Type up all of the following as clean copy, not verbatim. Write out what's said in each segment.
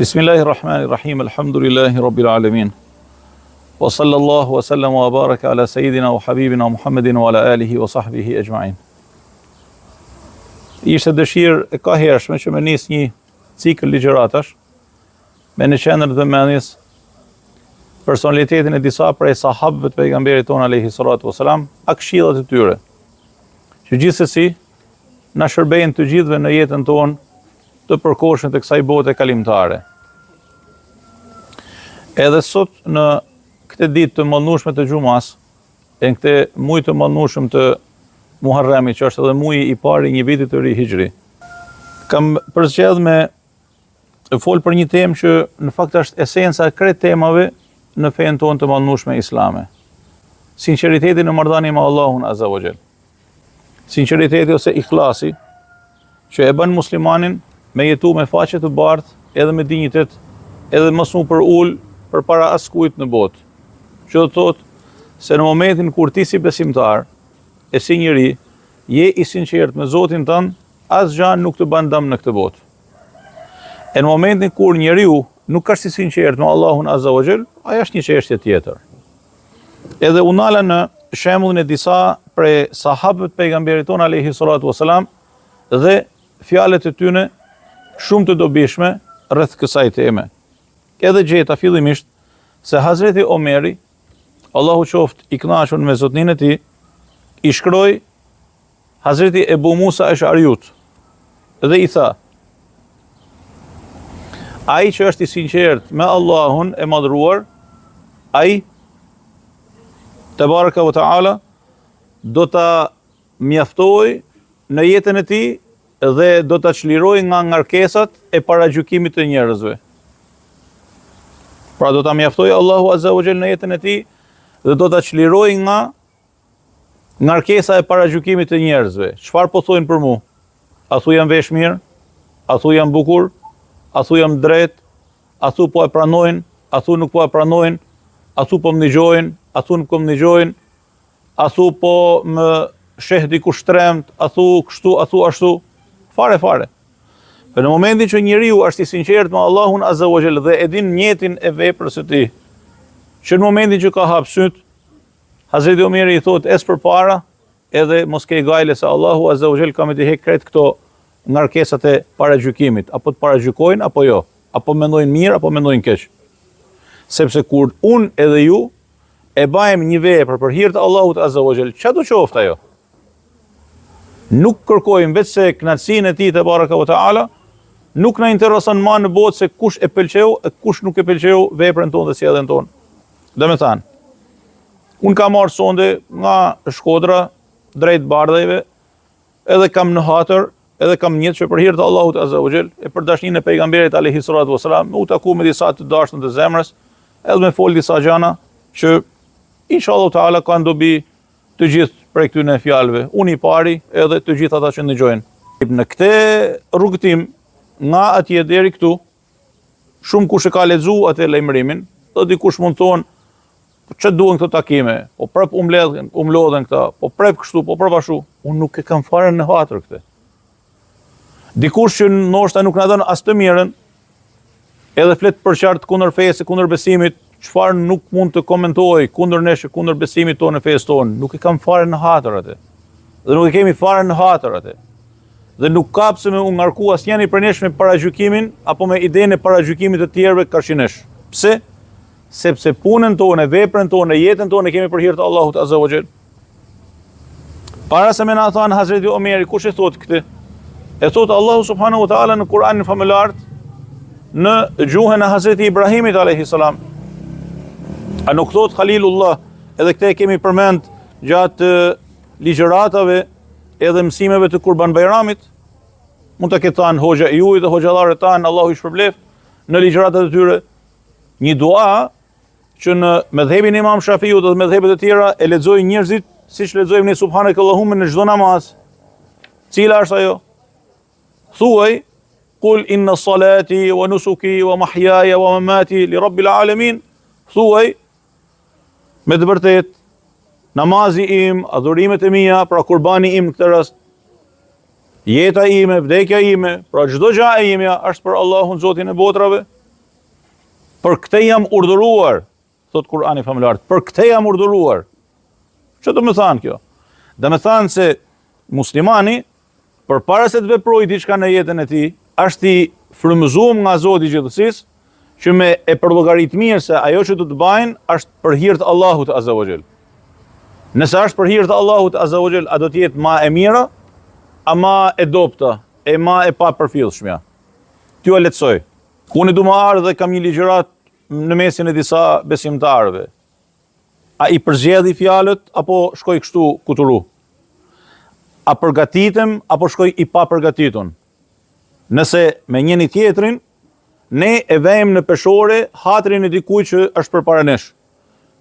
Bismillahirrahmanirrahim, alhamdulillahi rabbil alamin. Wa sallallahu wa sallam wa baraka ala sayidina wa habibina Muhammedin wa ala alihi wa sahbihi ajma'in. Ishte dëshirë e ka hershme që me nis një cikël ligjëratash me në qendër të mendjes personalitetin e disa prej sahabëve të pejgamberit ton alayhi salatu wasalam, a këshillat e tyre, që gjithsesi na shërbejnë të gjithëve në jetën tonë të përkohshme të kësaj bote kalimtare. Edhe sot në këtë ditë të mëndshme të xumas, e në këtë muaj të mëndshëm të Muharremit, që është edhe muaji i parë i një viti të ri hijri, kam përzgjedhur me të fol për një temë që në fakt është esenca e krejt temave në fenë tonë të mëndshme islame. Sinqeriteti në marrëdhënie me Allahun azza wa jall. Sinqeriteti ose ikhlasi që e bën muslimanin me jetu me faqe të bardhë, edhe me dinjitet, edhe mos u për ul përpara askujt në botë. Që do të thotë se në momentin kur ti si besimtar e si njeri je i sinqert me Zotin tënd, asgjë nuk të bën dëm në këtë botë. E në momentin kur njeriu nuk është i sinqert me Allahun azza wa jall, ajo është një çështje tjetër. Edhe u nala në shembullin e disa prej sahabëve të pejgamberit ton alayhi salatu wasalam dhe fjalët e tyre shumë të dobishme rreth kësaj teme. Edhe gjeta fillimisht se Hazreti Omeri, Allahu qoft i kënaqur me zotnin e tij, i shkroi Hazreti Ebu Musa Esh'ariut dhe i tha: ai që është i sinqert me Allahun e madhruar, ai te baraka wa taala do ta mjaftoj në jetën e tij dhe do ta çliroj nga ngarkesat e paragjykimit të njerëzve. Pra do ta mjaftoj Allahu azza wa jall në jetën e tij dhe do ta çliroj nga ngarkesa e paragjykimit të njerëzve. Çfarë po thojnë për mua? A thu jam vesh mirë? A thu jam bukur? A thu jam drejt? A thu po e pranojnë? A thu nuk po e pranojnë? A thu po më ndigjojnë? A thu nuk po më ndigjojnë? A thu po më sheh diku shtremt? A thu kështu? A thu ashtu? Fare. Për në momentin që njeriu është i sinqert me Allahun azza wa jall dhe e din mjetin e veprës së tij, që në momentin që ka hap syt, Hazreti Omeri i thotë es përpara, edhe mos ke gajle se Allahu azza wa jall ka me të heq krejt këto ngarkesat e paragjykimit, apo të paragjykojnë apo jo, apo mendojnë mirë apo mendojnë keq. Sepse kur unë edhe ju e bajmë një vepër për hir të Allahut azza wa jall, çdo qoftë ajo, nuk kërkojmë vetë se kënaqësinë e tij te baraka wa taala, nuk na intereson më në botë se kush e pëlqeu e kush nuk e pëlqeu veprën tonë dhe sjelljen tonë. Domethënë, unë kam marrë sonde nga Shkodra drejt Bardhëve, edhe kam në Hatër, edhe kam njëtë që për hir të Allahut azza wa jall e për dashninë e pejgamberit alayhi salatu wasalam, me u taku me disa të dashur të zemrës, edhe me fol disa gjëra që inshallah taala kanë dobi të gjithë prej këtyre fjalëve. Unë i pari edhe të gjithë ata që ndëgjojnë. Në këtë rrugëtim nga atje deri këtu, shumë kush e ka lexuar atë lajmërimin, do dikush mund thonë ç'e duan këto takime, po prap u mlodhen këta, po prap kështu, po prap ashtu. Unë nuk e kam fare në Hatër këtë. Dikush që ndoshta nuk na don as të mirën, edhe flet për qartë kundër fesë, kundër besimit, çfarë nuk mund të komentoj kundër nesh, kundër besimit tonë në fesë tonë, nuk e kam fare në Hatër atë. Dhe nuk e kemi fare në Hatër atë. Dhe nuk kapse me u ngarku asnjëri për nesh me paragjykimin apo me idenë e paragjykimit të tjerëve karshinesh. Pse? Sepse punën tonë, veprën tonë, jetën tonë kemi për hir të Allahut azza wa jall. Para se me na than Hazreti Omeri, kush e thot këtë? E thot Allahu subhanahu wa taala në Kur'anin famullar në gjuhën e Hazreti Ibrahimit alayhi salam. A nuk thot Khalilullah, edhe këtë e kemi përmend gjatë ligjëratave edhe mësimeve të Kurban Bayramit. Mund të ketë thënë hoxha e juaj dhe hoxhallarët tanë, Allahu i shpërbleft, në ligjëratat e tyre, një dua që në medhhebin e Imam Shafiut dhe medhhebet e tjera e lexojnë njerëzit siç lexojmë ne subhanakallahumma në çdo namaz. Cila është ajo? Thuaj Qul inna salati wa nusuki wa mahyaya wa mamati li rabbil alamin. Thuaj me të vërtet namazi im, adhurimet e mia, pra kurbani im në këtë rast, jeta ime, vdekja ime, pra çdo gjë e imja është për Allahun Zotin e botrave, Për këtë jam urdhëruar, thot Kurani famullar, për këtë jam urdhëruar. Çfarë do të thonë kjo? Do të thonë se muslimani përpara se të veprojë diçka në jetën e tij, është i frymëzuar nga Zoti i gjithësisë, që me e përllogarit mirë se ajo që do të bajnë është për hir të Allahut Azza wa Jall. Nëse është për hir të Allahut Azza wa Jall, a do të jetë më e mira, a më e dobta, e më e papërfillshmja. T'ju e lehtësoj. Unë du më ardhë dhe kam një ligjërat në mesin e disa besimtarëve. A i përzgjedhi fjalët apo shkoj kështu kuturu? A përgatitem apo shkoj i pa përgatitun? Nëse me njëni tjetrin, ne e vejmë në peshore hatrin e dikuj që është përpara nesh.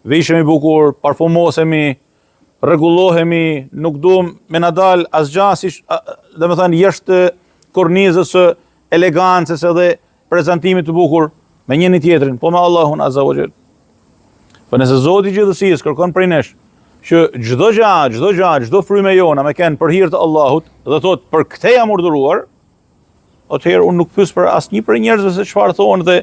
Vishemi bukur, parfumosemi, rregullohemi, nuk duam me na dal asgjë si domethënë jashtë kornizës së elegancës edhe prezantimit të bukur me njëri tjetrin, po me Allahun Azza wa Jall. Po nëse Zoti i gjithësisë kërkon prej nesh që çdo gjë, çdo frymë jona me kenë për hir të Allahut dhe thot për këtë jam urdhëruar, atëherë unë nuk pyes për asnjë prej njerëzve se çfarë thonë dhe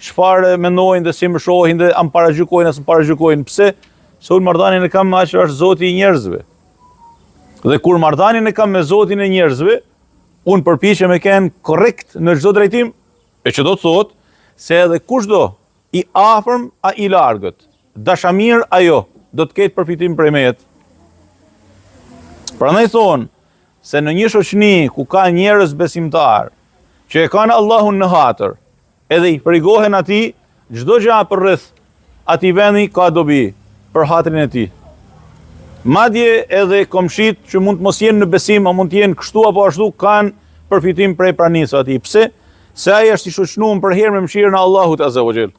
çfarë mendojnë dhe si më shohin dhe am paragjykojnë as më paragjykojnë. Pse? Se unë marrëdhënien e kam me aq është Zoti i njerëzve. Dhe kur marrëdhënien e kam me Zotin e njerëzve, unë përpiqem me kenë korrekt në çdo drejtim, e që do të thotë se edhe kushdo i afërm a i largët, dashamir ajo, do të ketë përfitim prej meje. Prandaj thonë se në një shoqëni ku ka njerëz besimtar që e kanë Allahun në hatër, edhe i frigohen atij, çdo gjë përreth atij vendi ka dobi për hatrin e tij. Madje edhe komshit që mund të mos jenë në besim, a mund të jenë kështu apo ashtu, kanë përfitim prej pranisë së atij. Pse? Se ai është i shoqënuar për herë me mëshirën e Allahut Azza wa Jall.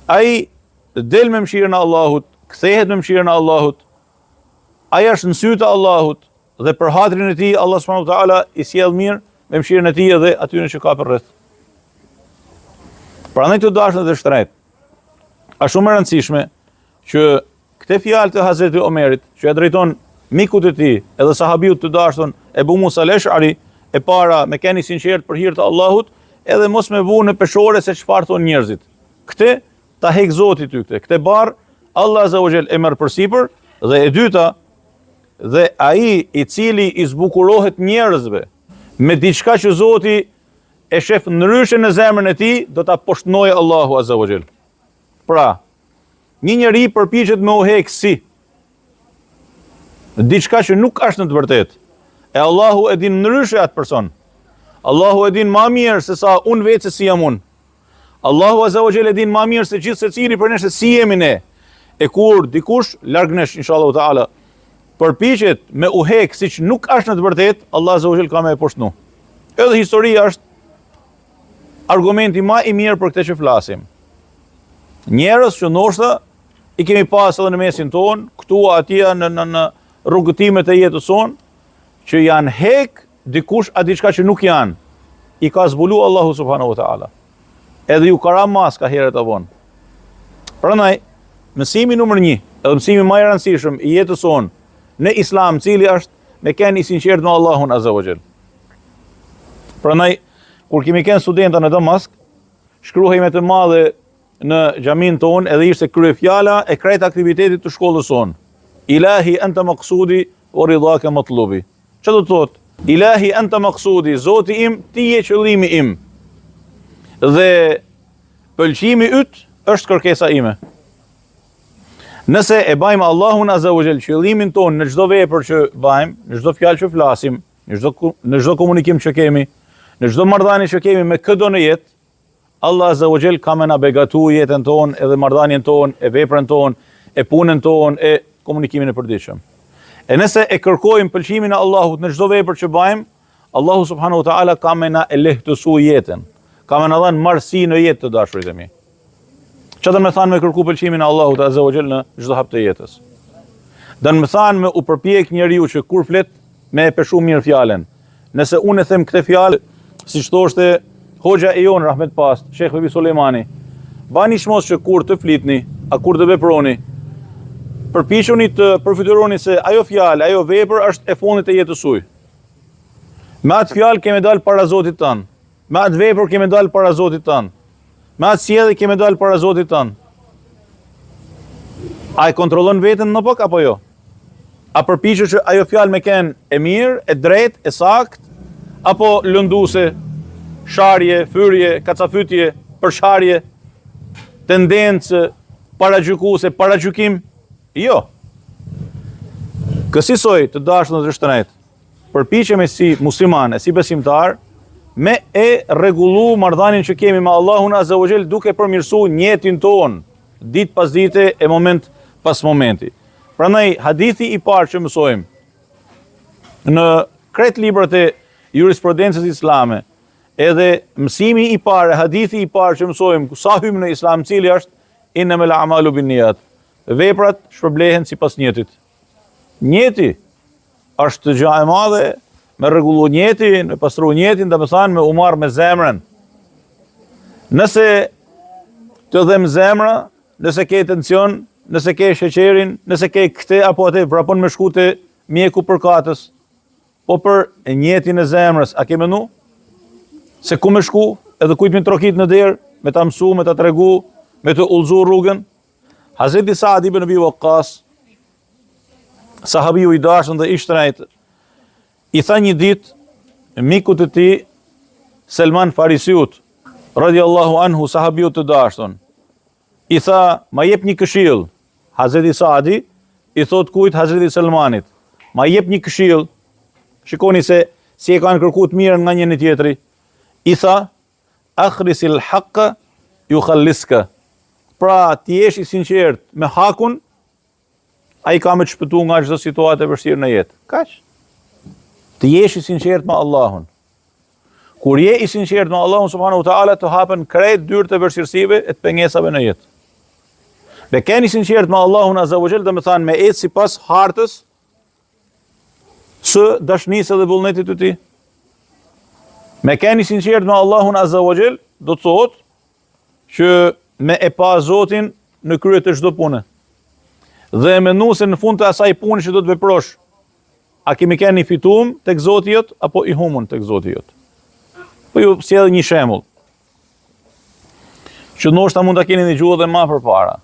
Ai del me mëshirën e Allahut, kthehet me mëshirën e Allahut. Ai është në sytë e Allahut dhe për hatrin e tij Allah subhanahu wa taala i sjell mirë me mëshirën e tij edhe atyre që ka përreth. Prandaj të dashur dhe shtret. Është shumë e rëndësishme që këtë fjalë të Hazreti Omerit, që e drejton mikut e tij, edhe sahabiut të dashur Ebu Musa al-Ash'ari, e para me keni sinqert për hir të Allahut, edhe mos me vu në peshore se çfarë thon njerëzit. Këtë ta hek Zoti ty këtë. Këtë barr Allah Azza wa Jall e merr përsipër dhe e dyta, dhe ai i cili i zbukurohet njerëzve me diçka që Zoti e shef ndryshe në zemrën e tij, do ta poshtnojë Allahu Azza wa Jall. Pra, një njeri përpiqet me u hek si diçka që nuk është në të vërtetë. E Allahu e din ndryshe atë person. Allahu e din më mirë se sa unë vetë se si jam unë. Allahu Azza wa Jall e din më mirë se gjithë secili për ne se si jemi ne. E kur dikush larg nesh inshallah taala përpiqet me u hek siç nuk është në të vërtetë, Allah Azza wa Jall ka më e poshtnu. Edhe historia është argumenti më i mirë për këtë që flasim. Njerëz që ndoshta i kemi pas edhe në mesin ton, këtu atje në rrugëtimet e jetës son, që janë hek dikush a diçka që nuk janë, i ka zbulu Allahu subhanahu wa ta'ala. Edhe ju kara mas ka herët avon. Prandaj, mësimi numër 1, edhe mësimi më i rëndësishëm i jetës son në Islam, cili është me kenë i sinqert me Allahun Azza wa Jall. Prandaj, kur kemi kenë studenta në Damask, shkruhej me të madhe në xhamin ton, edhe ishte kryefjala e krejt aktivitetit të shkollës son. Ilahi anta maqsudi wa ridaka matlubi. Çfarë do të thotë? Ilahi anta maqsudi, Zoti im, ti je qëllimi im. Dhe pëlqimi yt është kërkesa ime. Nëse e bajmë Allahun Azza wa Jall qëllimin ton në çdo vepër që bajmë, në çdo fjalë që flasim, në çdo komunikim që kemi, në çdo marrëdhënie që kemi me këdo në jetë, Allah Azza wa Jall ka me na begatu jetën tonë, edhe marrëdhënien tonë, e veprën tonë, e punën tonë, e komunikimin e përditshëm. E nëse e kërkojmë pëlqimin e Allahut në çdo vepër që bëjmë, Allahu subhanahu wa taala ka me na e lehtësu jetën. Ka me na dhënë marrësi në jetë të dashurit e mi. Çfarë do të thonë me kërku pëlqimin e Allahut Azza wa Jall në çdo hap të jetës? Do të thonë me u përpjek njeriu që kur flet me e peshu mirë fjalën. Nëse unë e them këtë fjalë, siç thoshte Hoxha e jon rahmet past, Sheikh Bebi Sulejmani, bani shmos që kur të flitni, a kur të veproni, përpiquni të përfituroni se ajo fjalë, ajo vepër është e fundit të jetës suaj. Me atë fjalë kemi dalë para Zotit tan. Me atë vepër kemi dalë para Zotit tan. me atë sjellje kemi dalë para Zotit tënd. A e kontrollon veten në pak apo jo? A përpiqesh që ajo fjalë me kenë e mirë, e drejtë, e saktë, apo lënduese, sharje, fyrje, kacafytje, përsharje, tendencë, paragjykuese, paragjykim? Jo. Kësaj të dashur në shtrenjtë, përpiqemi si musliman, si besimtar, me e rregullu marrëdhënien që kemi me Allahun Azza wa Jall duke përmirësuar njëtin ton, ditë pas dite e moment pas momenti. Prandaj hadithi i parë që mësojmë në krejt librat e jurisprudencës islame, edhe mësimi i parë, hadithi i parë që mësojmë sa hym në islam, cili është innamal a'malu binniyat. Veprat shpërblehen sipas njetit. Njeti është gjë e madhe, me rregullu njetin, me pastru njetin, dhe me thanë me umar me zemrën. Nëse të dhem zemra, nëse ke tension, nëse ke sheqerin, nëse ke këtë apo atë, vrapon me shku te mjeku përkatës, po për njetin e zemrës, a ke menu? Se ku me shku, edhe kujt me trokit në derë, me ta mësu, me ta tregu, me të ullzu rrugën? Hazreti Saad ibn Abi Waqqas, sahabiu i dashur dhe i shtrenjtë, i tha një ditë mikut të tij Selman Farisiut, radiallahu anhu, sahabiu të dashur, i tha, ma jep një këshill. Hazreti Saadi i thot kujt? Hazreti Selmanit, ma jep një këshill. Shikoni se si e kanë kërkuar të mirën nga njëri tjetri. I tha, akhrisil haqqa yukhalliska. Pra, ti jesh i sinqert me hakun, ai ka me të shpëtu nga çdo situatë e vështirë në jetë. Kaq. Ti jesh i sinqert me Allahun. Kur je i sinqert me Allahun subhanahu wa taala, të hapen krejt dyert e vështirësive e të pengesave në jetë. Dhe keni sinqert me Allahun Azza wa Jall, dhe me thanë me ecë sipas hartës së dashnisë dhe vullnetit të tij. Me keni sinqert me Allahun Azza wa Jall, do të thotë që me e pa Zotin në krye të çdo pune. Dhe me nuse në fund të asaj pune që do të veprosh, a kemi keni fitum tek Zoti jot apo i humun tek Zoti jot? Po ju sjell një shembull, që ndoshta mund ta keni dëgjuar edhe më përpara.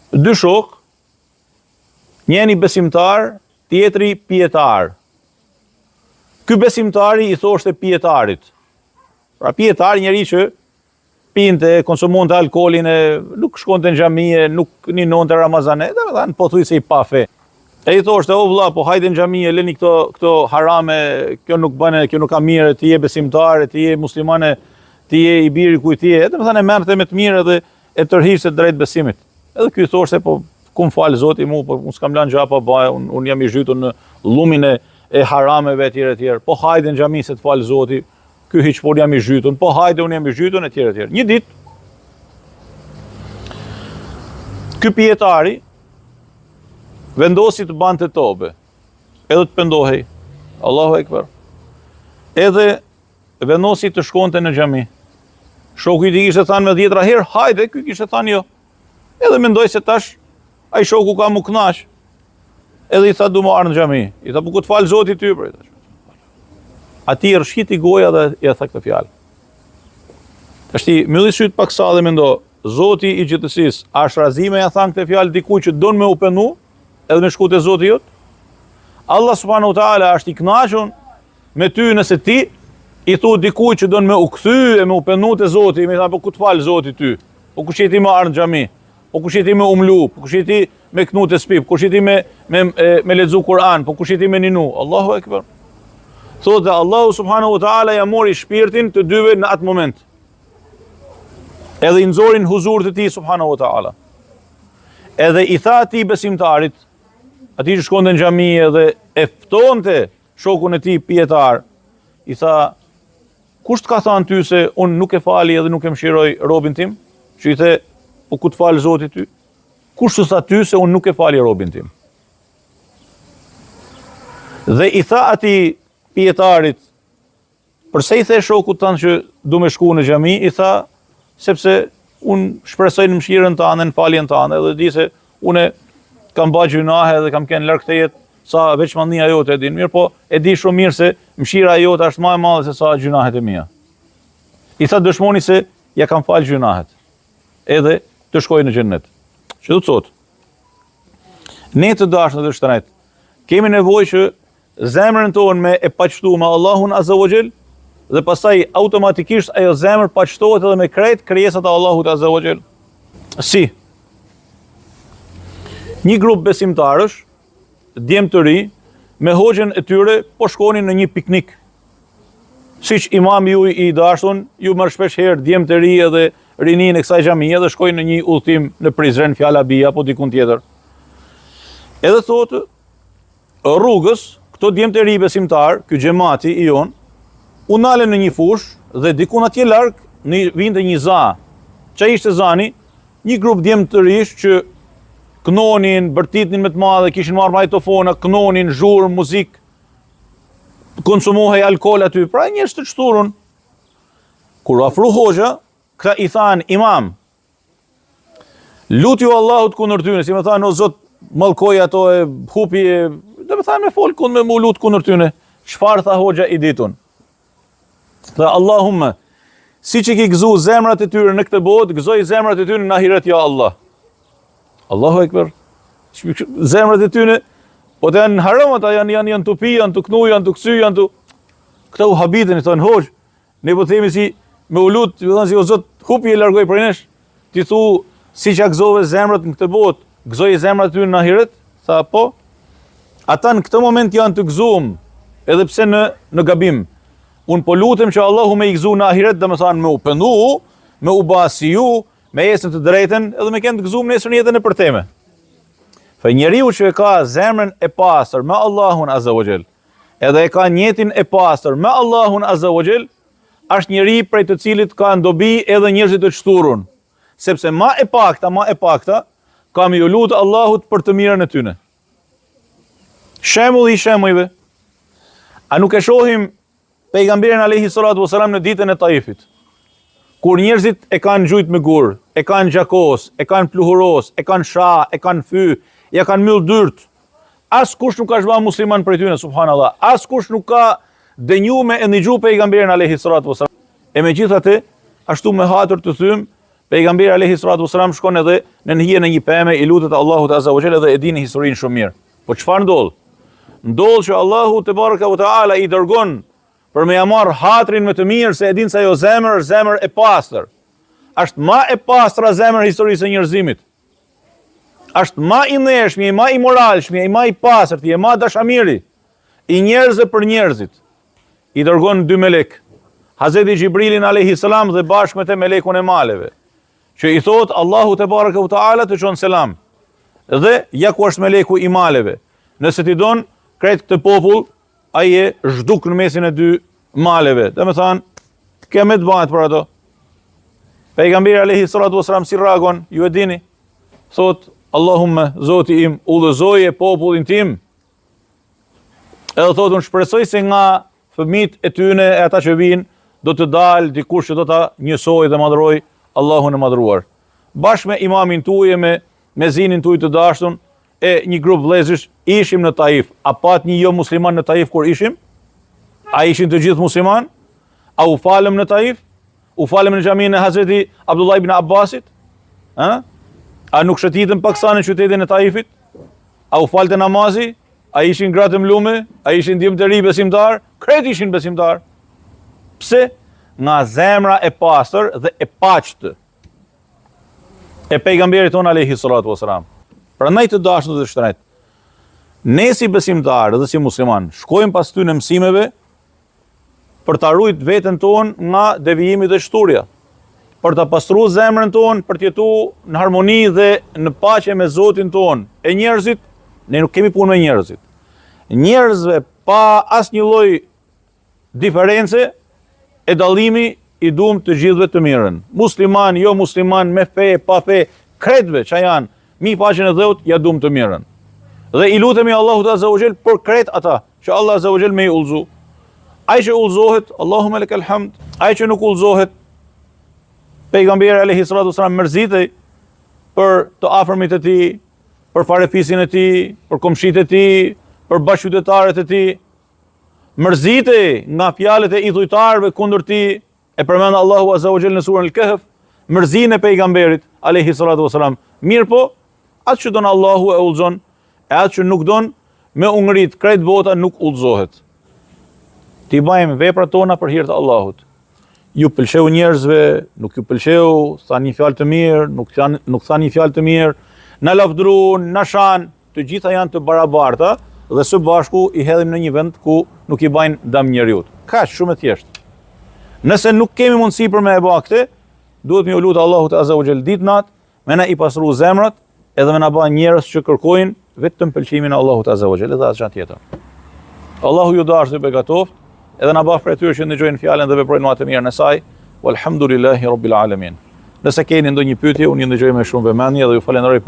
Dy shok, njëri besimtar, tjetri pietar. Ky besimtari i thoshte pietarit. Pra pietar, njëri që pinte, konsumonte alkoolin, nuk shkonte në xhami, nuk ninonte Ramazane, domethënë pothuajse i pa fe. E i thoshte, o vlla, po hajde në xhami, leni këto harame, kjo nuk bën, kjo nuk ka mirë, ti je besimtar, ti je muslimane, ti je i biri kujt je, domethënë merrte me të mirë edhe e tërhiqte drejt besimit. Edhe ky thoshte, po ku më fal Zoti mua, po unë s'kam lënë gjë apo baje, unë jam i zhytur në llumin e harameve etj. Po hajde në xhami se të fal Zoti. Ky hiç por jam i zhytur. Po hajde unë jam i zhytur etj. Një ditë ky pietari vendosi të bante tobe, edhe të pendohej. Allahu Ekber. Edhe vendosi të shkonte në xhami. Shoku i tij kishte thënë me 10 herë, hajde, ky kishte thënë jo. Edhe mendoj se tash ai shoku ka mu kënaq. Edhe i tha du më arë në xhami. I tha, po ku të falë Zoti ty për. Ati i rëshqiti goja dhe i tha këtë fjalë. Tashti, mylli syt pak sa dhe mendo, Zoti i gjithësisë, a është razime ja than këtë fjalë dikuj që don me u penu, edhe me shku te Zoti jot? Allah subhanahu wa taala është i kënaqur me ty nëse ti i thu dikuj që don me u kthy e me u penu te Zoti, më tha, po ku të falë Zoti ty? Po kush je ti më arë në xhami? Po kush je ti me umlu? Po kush je ti me knu të spip? Kush je ti me lexu Kur'an? Po kush je ti me ninu? Allahu Ekber. Thotë Allahu subhanahu wa taala ja mori shpirtin të dyve në atë moment. Edhe i nxorin huzur të tij subhanahu wa taala. Edhe i tha atij besimtarit, atij që shkonte në xhami edhe e ftonte shokun e tij pietar, i tha, kush të ka thënë ty se unë nuk e fali edhe nuk e mëshiroj robin tim? Që i the, po ku të falë Zoti ty? Kush të tha ty se unë nuk e fali robin tim? Dhe i tha atij pietarit, përse i the shokut tënd që du me shku në xhami? I tha, sepse unë shpresoj në mëshirën tënde, në faljen tënde, dhe di se unë kam bërë gjunahe dhe kam qenë larg të jetë, sa veçmandia jote e din mirë, po e di shumë mirë se mëshira jote është më e madhe se sa gjunahet e mia. I tha, dëshmoni se ja kanë falë gjunahet, edhe të shkojnë në xhennet. Që do të thotë, ne të dashur të shtrenjtë, kemi nevojë që zemrën tonë me e paqëtuar me Allahun Azza wa Jall, dhe pastaj automatikisht ajo zemër paqëtohet edhe me krejt krijesat e Allahut Azza wa Jall. Si një grup besimtarësh, djemë të ri, me hoxhen e tyre po shkonin në një piknik. Siç imami ju i dashur, ju merr shpesh herë djemë të ri edhe rinin e kësaj xhamie dhe shkojnë në një udhtim në Prizren, Fjala Bia apo diku tjetër. Edhe thotë rrugës, këto djemë të ri besimtar, ky xhamati i jon, u nalën në një fush dhe diku atje larg vinte një za. Ç'a ishte zani? Një grup djemë të rish që kënonin, bërtitnin me të madhe, kishin marrë majtofona, kënonin, zhurmë, muzikë, konsumohej alkool aty, pra njerëz të çturun. Kur afru hoxha, këta i than imam, lutju Allahut kundër tyne, si më thanë o zot, mallkoj ato e hupi, do të thënë me fol kundër me lut kundër tyne. Çfarë tha hoxha i ditun? Tha Allahumma, siç e ke gëzu zemrat e tyre në këtë botë, gëzoj zemrat e tyre në ahiret ya Allah. Allahu Ekber. Zemrat e tyre po të janë haram, ata janë të pi, janë të knu, janë të ksy, janë të... Këta u habitën, i thonë, hoxh, ne po themi si me u lut, ju thonë si o zot, hupi e largoj prej nesh, ti thu, si që gëzove zemrat në këtë botë, gëzoj zemrat e tyre në ahiret? Tha, po. Ata në këtë moment janë të gëzuar, edhe pse në gabim. Unë po lutem që Allahu me i gëzu në ahiret, dhe me thanë me u pëndu, me u basiju, me jesën të drejten, edhe me kënë të gëzuar nesër jetën e përteme. Fa njeriu që e ka zemrën e pastër me Allahun Azza wa Jall, edhe e ka njetin e pastër me Allahun Azza wa Jall, është njeri prej të cilit ka ndobi edhe njerëzit të çturun, sepse ma e pakta, kam ju lutë Allahut për të mirën e tyne. Shembull i shembujve, a nuk e shohim pejgamberin alayhi salatu wasalam në ditën e Taifit, kur njerëzit e kanë gjujt me gur, e kanë gjakos, e kanë pluhuros, e kanë sha, e kanë fy, ja kanë myll dyrt. As kush nuk ka zhva musliman për tyne, subhanallah. As kush nuk ka dënju me e ndëgju pejgamberin alayhi salatu wasalam. E megjithatë, ashtu me hatër të thym, pejgamberi alayhi salatu wasalam shkon edhe në hijen e një pemë, i lutet Allahut Azza wa Jalla dhe e dini historinë shumë mirë. Po çfarë ndodh? Ndodh që Allahu te baraka wa taala i dërgon për me ja marr hatrin më të mirë, se e din se ajo zemër është zemër e pastër. Është ma e pastra zemër historisë e njerëzimit. Është ma i ndershmi, ma i moralshmi, ma i pastërt, ma dashamiri i njerëzve për njerëzit. I dërgon dy melek, Hazreti Xhibrilin alayhi salam dhe bashkë me te melekun e maleve, që i thot Allahu te baraka wa taala të çon selam. Dhe ja ku është meleku i maleve. Nëse ti don krejt këtë popull, ai e zhduk në mesin e dy maleve. Dhe me thanë, keme të bëhet për ato. Pejgamberi alayhi salatu wasalam si reagon, ju e dini, thot Allahumme, Zoti im, udhëzoje popullin tim. Edhe thot, unë shpresoj se nga fëmit e tyne e ata që vinë, do të dalë dikush që do ta njësoj dhe madhroj Allahun e madhruar. Bashkë me imamin tuaj, me zinin tuaj të dashun, e një grup vëllezësh ishim në Taif. A pat një jo musliman në Taif kur ishim? A ishin të gjithë musliman? A u falem në Taif? U falem në xhaminë e Hazreti Abdullah ibn Abbasit? A nuk shëtitën paksa në qytetin e Taifit? A u falte namazi? A ishin gratë mlume? A ishin djemë të ri besimtar? Kret ishin besimtar. Pse? Nga zemra e pastër dhe e paqtë e pejgamberit ton alayhi salatu wasalam. Prandaj të dashur dhe të shtrenjtë, ne si besimtar dhe si musliman, shkojmë pas ty në mësimeve për ta ruajtur veten ton nga devijimi dhe shturja, për ta pastruar zemrën ton, për të jetuar në harmoni dhe në paqe me Zotin ton. E njerëzit, ne nuk kemi punë me njerëzit. Njerëzve pa asnjë lloj diferencë e dallimi i duam të gjithëve të mirën. Musliman, jo musliman, me fe, pa fe, kretve që janë mi paqen e Dheut, ja duam të mirën. Dhe i lutemi Allahut Azza wa Jall për kret ata, që Allah Azza wa Jall me i ulzu. Ai që ulzohet, Allahumma lakal hamd. Ai që nuk ulzohet, pejgamberi alayhi salatu wasalam mërzitej për të afërmit e tij, për farefisin e tij, për komshit e tij, për bashkëqytetarët e tij. Mërzitej nga fjalët e idhujtarëve kundër tij. E përmend Allahu Azza wa Jall në surën Al-Kahf, mërzinë e pejgamberit alayhi salatu wasalam. Mirë po, atë që don Allahu e udhëzon, e atë që nuk don me u ngrit krejt bota nuk udhëzohet. Ti bëjmë veprat tona për hir të Allahut. Ju pëlqeu njerëzve, nuk ju pëlqeu, thani fjalë të mirë, nuk thani fjalë të mirë, na lavdruan, na shan, të gjitha janë të barabarta dhe së bashku i hedhim në një vend ku nuk i bajnë dëm njeriut. Kaq, shumë e thjeshtë. Nëse nuk kemi mundësi për me e bërë këtë, duhet me u lutë Allahut azza wa jall ditë natë, me na i pasru zemrat, edhe me na bë njerëz që kërkojnë vetëm pëlqimin e Allahut azza wa jall dhe asgjë tjetër. Allahu ju dashur të begatoft, edhe na bëf për atyre që ndëgjojnë fjalën dhe veprojnë më të mirën e saj. Walhamdulillahi rabbil alamin. Nëse keni ndonjë pyetje, unë ju ndëgjoj me shumë vëmendje dhe ju falenderoj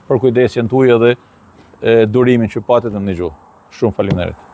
për kujdesjen tuaj dhe durimin që patët në ndëgju. Shumë faleminderit.